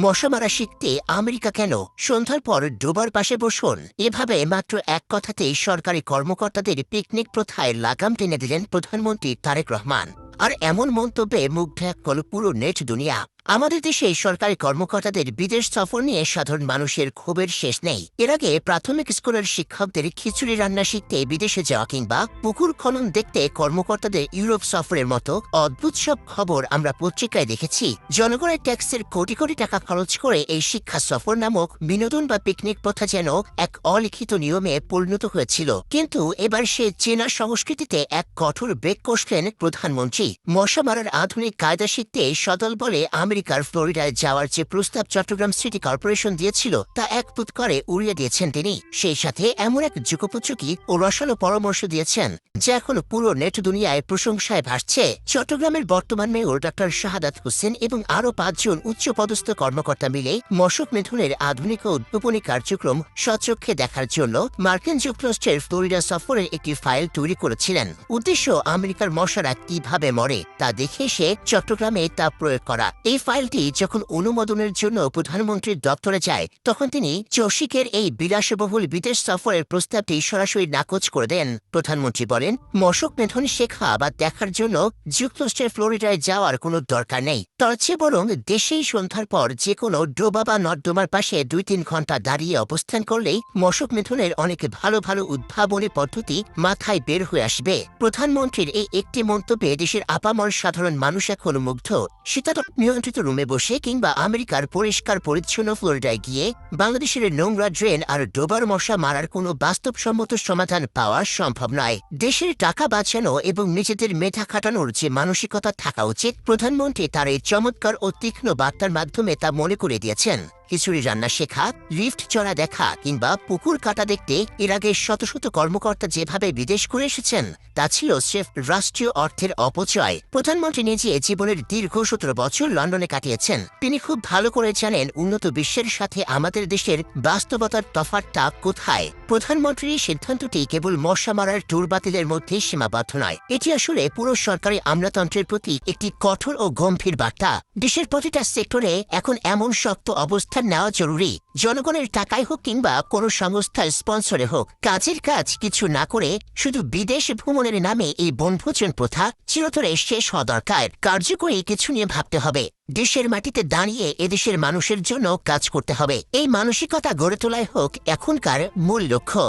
মশা মারা শিখতে আমেরিকা কেন? সন্ধ্যার পর ডোবার পাশে বসুন। এভাবে মাত্র এক কথাতেই সরকারি কর্মকর্তাদের পিকনিক প্রথায় লাগাম টেনে দিলেন প্রধানমন্ত্রী তারেক রহমান। আর এমন মন্তব্যে মুগ্ধ হল পুরো নেট দুনিয়া। আমাদের দেশে সরকারি কর্মকর্তাদের বিদেশ সফর নিয়ে সাধারণ মানুষের ক্ষোভের শেষ নেই। এর আগে প্রাথমিক স্কুলের শিক্ষকদের খিচুড়ি রান্না শিখতে বিদেশে যাওয়া কিংবা পুকুর খনন দেখতে কর্মকর্তাদের ইউরোপ সফরের মতো অদ্ভুত সব খবর আমরা পত্রিকায় দেখেছি। জনগণের ট্যাক্সের কোটি কোটি টাকা খরচ করে এই শিক্ষা সফর নামক বিনোদন বা পিকনিক প্রথা যেন এক অলিখিত নিয়মে পরিণত হয়েছিল। কিন্তু এবার সে চীনা সংস্কৃতিতে এক কঠোর ব্রেক কষলেন প্রধানমন্ত্রী। মশা মারার আধুনিক কায়দা শিখতে সদল বলে আমেরিকার ফ্লোরিডায় যাওয়ার যে প্রস্তাব চট্টগ্রাম সিটি কর্পোরেশন দিয়েছিল তা এক পুত করে উড়িয়ে দিয়েছেন তিনি। সেই সাথে এমন এক যুগোপযোগী ও রসালো পরামর্শ দিয়েছেন যা এখন পুরো নেট দুনিয়ায় প্রশংসায় ভাসছে। চট্টগ্রামের বর্তমান মেয়র ডক্টর শাহাদাত হোসেন এবং আরও 5 জন উচ্চপদস্থ কর্মকর্তা মিলে মশক নিধনের আধুনিক ও উদ্ভাবনী কার্যক্রম স্বচক্ষে দেখার জন্য মার্কিন যুক্তরাষ্ট্রের ফ্লোরিডা সফরের একটি ফাইল তৈরি করেছিলেন। উদ্দেশ্য আমেরিকার মশারা কিভাবে মরে তা দেখে সে চট্টগ্রামে তা প্রয়োগ করা। এই ফাইলটি যখন অনুমোদনের জন্য প্রধানমন্ত্রীর দপ্তরে যায় তখন তিনি চৌশিকের এই বিলাসবহুল বিদেশ সফরের প্রস্তাবটি সরাসরি নাকচ করে দেন। প্রধানমন্ত্রী বলেন, মশক নিধন শেখা বা দেখার জন্য যুক্তরাষ্ট্রের ফ্লোরিডায় যাওয়ার কোনো দরকার নেই। তার চেয়ে বরং দেশেই সন্ধ্যার পর যে কোনো ডোবা বা নর্দমার পাশে 2-3 ঘন্টা দাঁড়িয়ে অবস্থান করলেই মশক নিধনের অনেক ভালো ভালো উদ্ভাবনী পদ্ধতি মাথায় বের হয়ে আসবে। প্রধানমন্ত্রীর এই একটি মন্তব্যে দেশের আপামর সাধারণ মানুষ এখন মুগ্ধ। শীতাতপ নিয়ন্ত্রিত রুমে বসে কিংবা আমেরিকার পরিষ্কার পরিচ্ছন্ন ফ্লোরিডায় গিয়ে বাংলাদেশের নোংরা ড্রেন আর ডোবার মশা মারার কোনো বাস্তবসম্মত সমাধান পাওয়া সম্ভব নয়। দেশের টাকা বাঁচানো এবং নিজেদের মেধা খাটানোর যে মানসিকতা থাকা উচিত, প্রধানমন্ত্রী তার এই চমৎকার ও তীক্ষ্ণ বার্তার মাধ্যমে তা মনে করে দিয়েছেন। খিচুড়ি রান্না শেখা, লিফট চড়া দেখা কিংবা পুকুর কাটা দেখতে এর আগে শত শত কর্মকর্তা যেভাবে বিদেশ করে এসেছেন তা ছিল স্রেফ রাষ্ট্রীয় অর্থের অপচয়। প্রধানমন্ত্রী নিজে জীবনের দীর্ঘ 17 বছর লন্ডনে কাটিয়েছেন। তিনি খুব ভালো করে জানেন উন্নত বিশ্বের সাথে আমাদের দেশের বাস্তবতার তফাৎটা কোথায়। প্রধানমন্ত্রীর সিদ্ধান্তটি কেবল মশা মারার ট্যুর বাতিলের মধ্যেই সীমাবদ্ধ নয়, এটি আসলে পুরো সরকারি আমলাতন্ত্রের প্রতি একটি কঠোর ও গম্ভীর বার্তা। দেশের প্রতিটা সেক্টরে এখন এমন শক্ত অবস্থা নেওয়া জরুরি। জনগণের টাকায় হোক কিংবা কোনো সংস্থার স্পন্সরে হোক, কাজের কাজ কিছু না করে শুধু বিদেশ ভ্রমণের নামে এই বনভোজন প্রথা চিরতরে শেষ হওয়া দরকার। কার্যকরী কিছু নিয়ে ভাবতে হবে। দেশের মাটিতে দাঁড়িয়ে এদেশের মানুষের জন্য কাজ করতে হবে। এই মানসিকতা গড়ে তোলাই হোক এখনকার মূল লক্ষ্য।